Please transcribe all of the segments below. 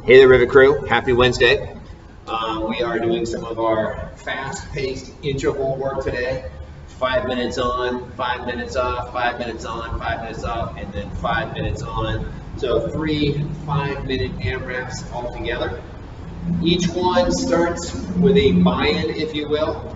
Hey there, Rivet crew. Happy Wednesday. We are doing some of our fast-paced interval work today. 5 minutes on, 5 minutes off, 5 minutes on, 5 minutes off, and then 5 minutes on. So 3 5-minute AMRAPs all together. Each one starts with a buy-in, if you will.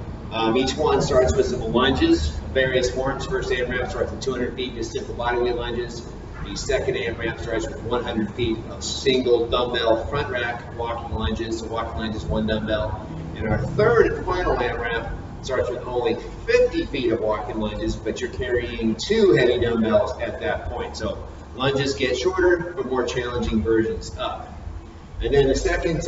Each one starts with some lunges, various forms. First AMRAP starts with 200 feet, just simple bodyweight lunges. The second AMRAP starts with 100 feet of single dumbbell front rack walking lunges. So walking lunges, 1 dumbbell. And our third and final AMRAP starts with only 50 feet of walking lunges, but you're carrying 2 heavy dumbbells at that point. So lunges get shorter, but more challenging versions up. And then the second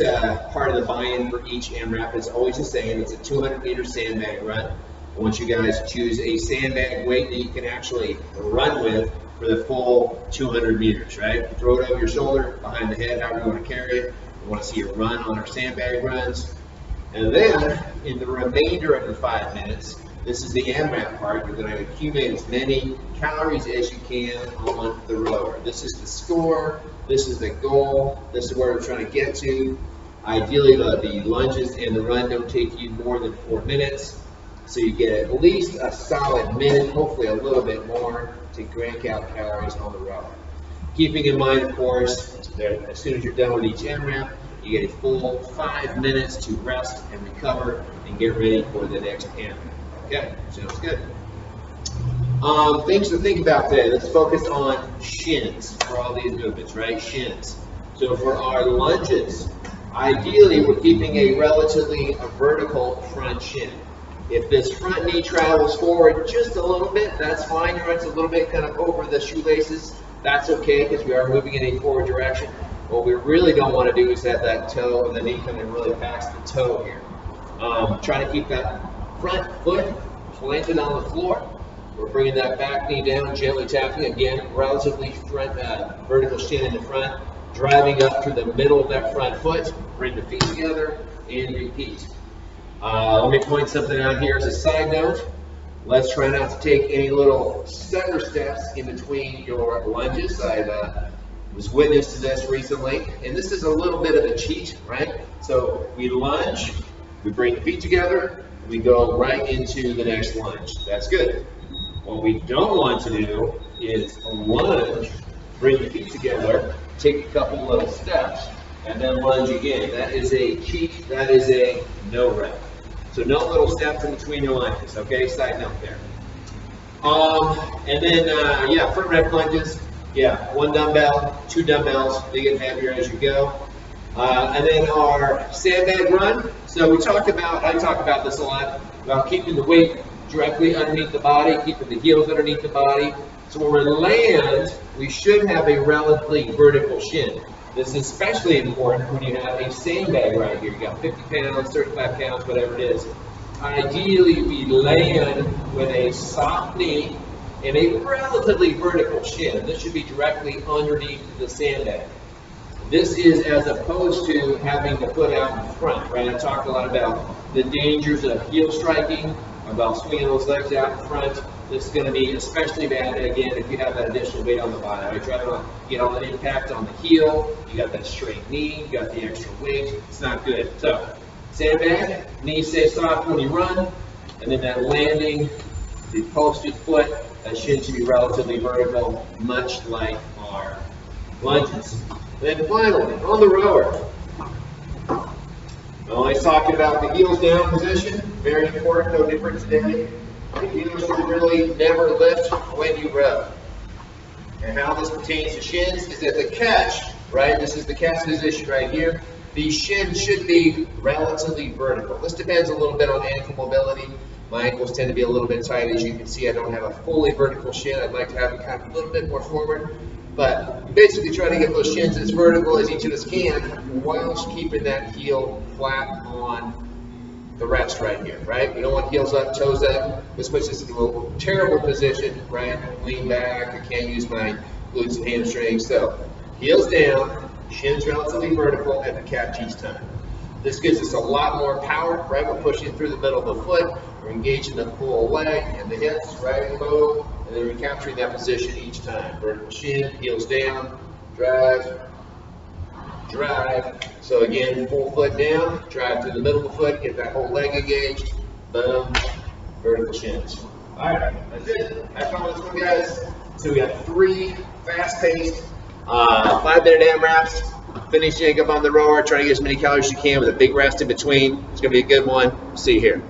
part of the buy-in for each AMRAP is always the same. It's a 200-meter sandbag run. I want you guys to choose a sandbag weight that you can actually run with for the full 200 meters, right? Throw it over your shoulder, behind the head, however you want to carry it. We want to see you run on our sandbag runs. And then, in the remainder of the 5 minutes, this is the AMRAP part. You're going to accumulate as many calories as you can on the rower. This is the score. This is the goal. This is where we're trying to get to. Ideally, the lunges and the run don't take you more than 4 minutes. So you get at least a solid minute, hopefully a little bit more, to crank out calories on the rower. Keeping in mind, of course, that as soon as you're done with each AMRAP, you get a full 5 minutes to rest and recover and get ready for the next AMRAP. Okay, sounds good. Things to think about today. Let's focus on shins for all these movements, right? Shins. So for our lunges, ideally we're keeping a relatively vertical front shin. If this front knee travels forward just a little bit, that's fine. It runs a little bit kind of over the shoelaces. That's okay because we are moving in a forward direction. What we really don't want to do is have that toe or the knee coming really past the toe here. Try to keep that front foot planted on the floor. We're bringing that back knee down, gently tapping. Again, relatively front, vertical shin in the front, driving up through the middle of that front foot. Bring the feet together and repeat. Let me point something out here as a side note. Let's try not to take any little stutter steps in between your lunges. I was witness to this recently, and this is a little bit of a cheat, right? So we lunge, we bring the feet together, we go right into the next lunge. That's good. What we don't want to do is lunge, bring the feet together, take a couple little steps, and then lunge again. That is a cheat. That is a no rep. So no little steps in between your lunges, okay? Side note there. And then, front rep lunges. Yeah, 1 dumbbell, 2 dumbbells. They get heavier as you go. And then our sandbag run. So I talk about this a lot, about keeping the weight directly underneath the body, keeping the heels underneath the body. So when we land, we should have a relatively vertical shin. This is especially important when you have a sandbag right here. You got 50 pounds, 35 pounds, whatever it is. Ideally, we land with a soft knee and a relatively vertical shin. This should be directly underneath the sandbag. This is as opposed to having the foot out in front, right? I talked a lot about the dangers of heel striking, about swinging those legs out in front. This is going to be especially bad, again, if you have that additional weight on the body. Right? Try to get all that impact on the heel. You got that straight knee. You got the extra weight. It's not good. So, sandbag, knee stay soft when you run, and then that landing, the posted foot, that shin should be relatively vertical, much like our lunges. Then finally, on the rower, I'm always talking about the heels down position. Very important, no different today. The heels should really never lift when you row. And how this pertains to shins is that the catch, right? This is the catch position right here. The shin should be relatively vertical. This depends a little bit on ankle mobility. My ankles tend to be a little bit tight. As you can see, I don't have a fully vertical shin. I'd like to have it kind of a little bit more forward. But basically try to get those shins as vertical as each of us can whilst keeping that heel flat on the rest right here, right? We don't want heels up, toes up. This puts us in a terrible position, right? Lean back, I can't use my glutes and hamstrings. So heels down, shins relatively vertical, and the catch each time. This gives us a lot more power, right? We're pushing through the middle of the foot. We're engaging the full leg and the hips, right? Bow, and then recapturing that position each time. Vertical shin, heels down, drive, drive. So again, full foot down, drive through the middle of the foot, get that whole leg engaged, boom, vertical shins. All right, that's it. Have fun with this one, guys. So we got 3 fast-paced, 5-minute AMRAPs. Finish Jacob on the rower, try to get as many calories as you can with a big rest in between. It's gonna be a good one. See you here.